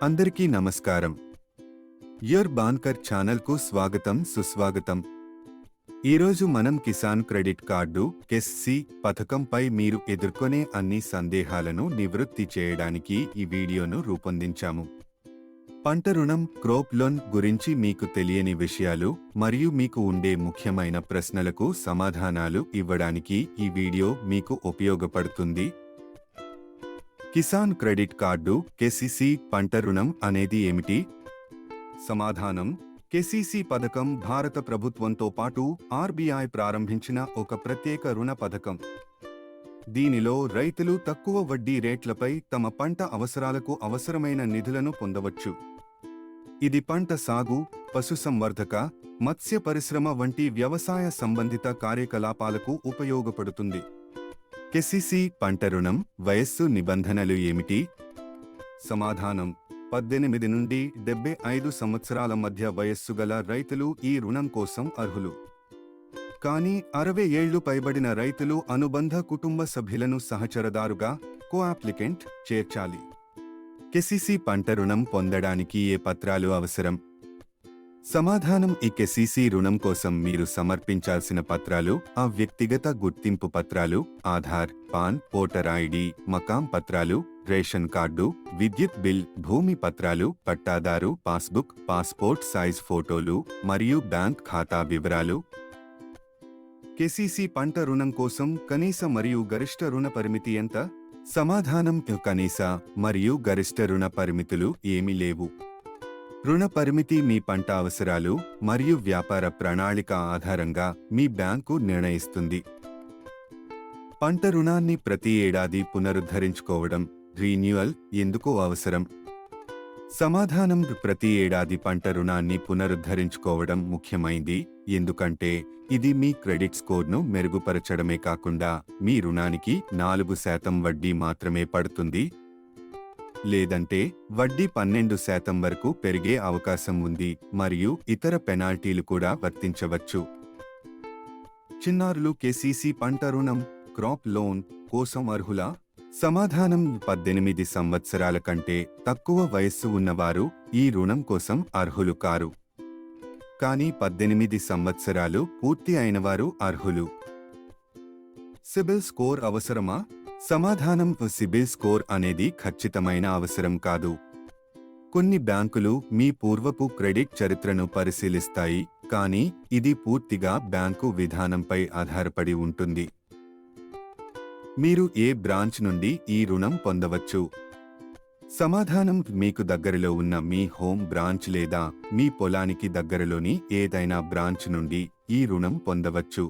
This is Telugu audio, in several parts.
అందరికీ నమస్కారం. యువర్ బాన్కర్ ఛానల్కు స్వాగతం సుస్వాగతం. ఈరోజు మనం కిసాన్ క్రెడిట్ కార్డు కెస్సి పథకంపై మీరు ఎదుర్కొనే అన్ని సందేహాలను నివృత్తి చేయడానికి ఈ వీడియోను రూపొందించాము. పంట రుణం క్రాప్ లోన్ గురించి మీకు తెలియని విషయాలు మరియు మీకు ఉండే ముఖ్యమైన ప్రశ్నలకు సమాధానాలు ఇవ్వడానికి ఈ వీడియో మీకు ఉపయోగపడుతుంది. కిసాన్ క్రెడిట్ కార్డు కెసిసి పంట రుణం అనేది ఏమిటి? సమాధానం: కెసిసి పథకం భారత ప్రభుత్వంతో పాటు ఆర్బీఐ ప్రారంభించిన ఒక ప్రత్యేక రుణ పథకం. దీనిలో రైతులు తక్కువ వడ్డీ రేట్లపై తమ పంట అవసరాలకు అవసరమైన నిధులను పొందవచ్చు. ఇది పంట సాగు, పశుసంవర్ధక, మత్స్య పరిశ్రమ వంటి వ్యవసాయ సంబంధిత కార్యకలాపాలకు ఉపయోగపడుతుంది. కెసిసి పంట రుణం వయస్సు నిబంధనలు ఏమిటి? సమాధానం: 18 నుండి 75 సంవత్సరాల మధ్య వయస్సు గల రైతులు ఈ రుణం కోసం అర్హులు. కానీ 60 ఏళ్లు పైబడిన రైతులు అనుబంధ కుటుంబ సభ్యులను సహచరదారుగా కో-అప్లికెంట్ చేర్చాలి. కెసిసి పంట రుణం పొందడానికి ఏ పత్రాలు అవసరం? సమాధానం: ఈ కెసిసి రుణం కోసం మీరు సమర్పించాల్సిన పత్రాలు ఆ వ్యక్తిగత గుర్తింపు పత్రాలు, ఆధార్, పాన్, ఓటర్ ఐడి, మకాం పత్రాలు, రేషన్ కార్డు, విద్యుత్ బిల్, భూమి పత్రాలు, పట్టాదారు పాస్బుక్, పాస్పోర్ట్ సైజ్ ఫోటోలు మరియు బ్యాంక్ ఖాతా వివరాలు. కెసిసి పంట రుణం కోసం కనీస మరియు గరిష్ట రుణ పరిమితి ఎంత? సమాధానం: కనీస మరియు గరిష్ట రుణ పరిమితులు ఏమీ లేవు. రుణ పరిమితి మీ పంట అవసరాలు మరియు వ్యాపార ప్రణాళిక ఆధారంగా మీ బ్యాంకు నిర్ణయిస్తుంది. పంట రుణాన్ని ప్రతి ఏడాది పునరుద్ధరించుకోవడం రీన్యూవల్ ఎందుకు అవసరం? సమాధానం: ప్రతి ఏడాది పంట రుణాన్ని పునరుద్ధరించుకోవడం ముఖ్యమైంది, ఎందుకంటే ఇది మీ క్రెడిట్ స్కోర్ను మెరుగుపరచడమే కాకుండా మీ రుణానికి 4% వడ్డీ మాత్రమే పడుతుంది. లేదంటే వడ్డీ 12% వరకు పెరిగే అవకాశం ఉంది మరియు ఇతర పెనాల్టీలు కూడా వర్తించవచ్చు. చిన్నారులు కెసిసి పంట రుణం క్రాప్ లోన్ కోసం అర్హులా? సమాధానం: 18 సంవత్సరాల కంటే తక్కువ వయస్సు ఉన్నవారు ఈ రుణం కోసం అర్హులు కారు. కానీ 18 సంవత్సరాలు పూర్తి అయినవారు అర్హులు. సిబిల్ స్కోర్ అవసరమా? సమాధానం: సిబిల్ స్కోర్ అనేది ఖచ్చితమైన అవసరం కాదు. కొన్ని బ్యాంకులు మీ పూర్వపు క్రెడిట్ చరిత్రను పరిశీలిస్తాయి, కానీ ఇది పూర్తిగా బ్యాంకు విధానంపై ఆధారపడి ఉంటుంది. మీరు ఏ బ్రాంచ్ నుండి ఈ రుణం పొందవచ్చు? సమాధానం: మీకు దగ్గరలో ఉన్న మీ హోమ్ బ్రాంచ్ లేదా మీ పొలానికి దగ్గరలోని ఏదైనా బ్రాంచ్ నుండి ఈ రుణం పొందవచ్చు.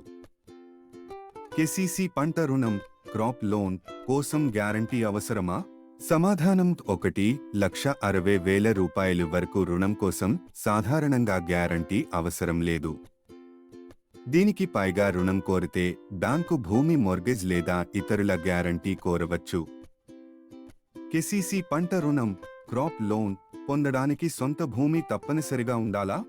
కెసిసి పంట రుణం క్రాప్ లోన్ కోసం గ్యారంటీ అవసరమా? సమాధానం: 1,60,000 రూపాయలు వరకు రుణం కోసం సాధారణంగా గ్యారంటీ అవసరం లేదు. దీనికి పైగా రుణం కోరితే బ్యాంకు భూమి మోర్గేజ్ లేదా ఇతరుల గ్యారంటీ కోరవచ్చు. కెసిసి పంట రుణం క్రాప్ లోన్ పొందడానికి సొంత భూమి తప్పనిసరిగా ఉండాలా?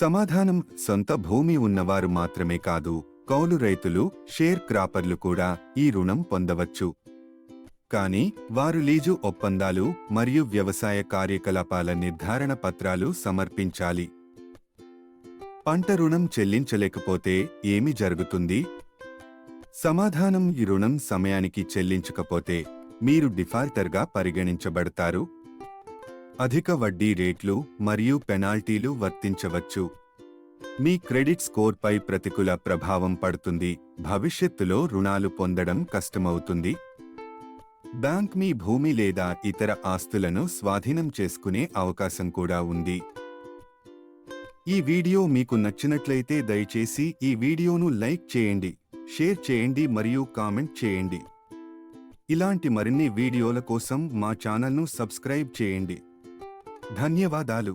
సమాధానం: సొంత భూమి ఉన్నవారు మాత్రమే కాదు, కౌలు రైతులు, షేర్ క్రాపర్లు కూడా ఈ రుణం పొందవచ్చు. కానీ వారు లీజు ఒప్పందాలు మరియు వ్యవసాయ కార్యకలాపాల నిర్ధారణ పత్రాలు సమర్పించాలి. పంట రుణం చెల్లించలేకపోతే ఏమి జరుగుతుంది? సమాధానం: ఈ రుణం సమయానికి చెల్లించకపోతే మీరు డిఫాల్టర్గా పరిగణించబడతారు. అధిక వడ్డీ రేట్లు మరియు పెనాల్టీలు వర్తించవచ్చు. మీ క్రెడిట్ స్కోర్పై ప్రతికూల ప్రభావం పడుతుంది, భవిష్యత్తులో రుణాలు పొందడం కష్టమవుతుంది. బ్యాంక్ మీ భూమి లేదా ఇతర ఆస్తులను స్వాధీనం చేసుకునే అవకాశం కూడా ఉంది. ఈ వీడియో మీకు నచ్చినట్లయితే దయచేసి ఈ వీడియోను లైక్ చేయండి, షేర్ చేయండి మరియు కామెంట్ చేయండి. ఇలాంటి మరిన్ని వీడియోల కోసం మా ఛానల్ను సబ్స్క్రైబ్ చేయండి. ధన్యవాదాలు.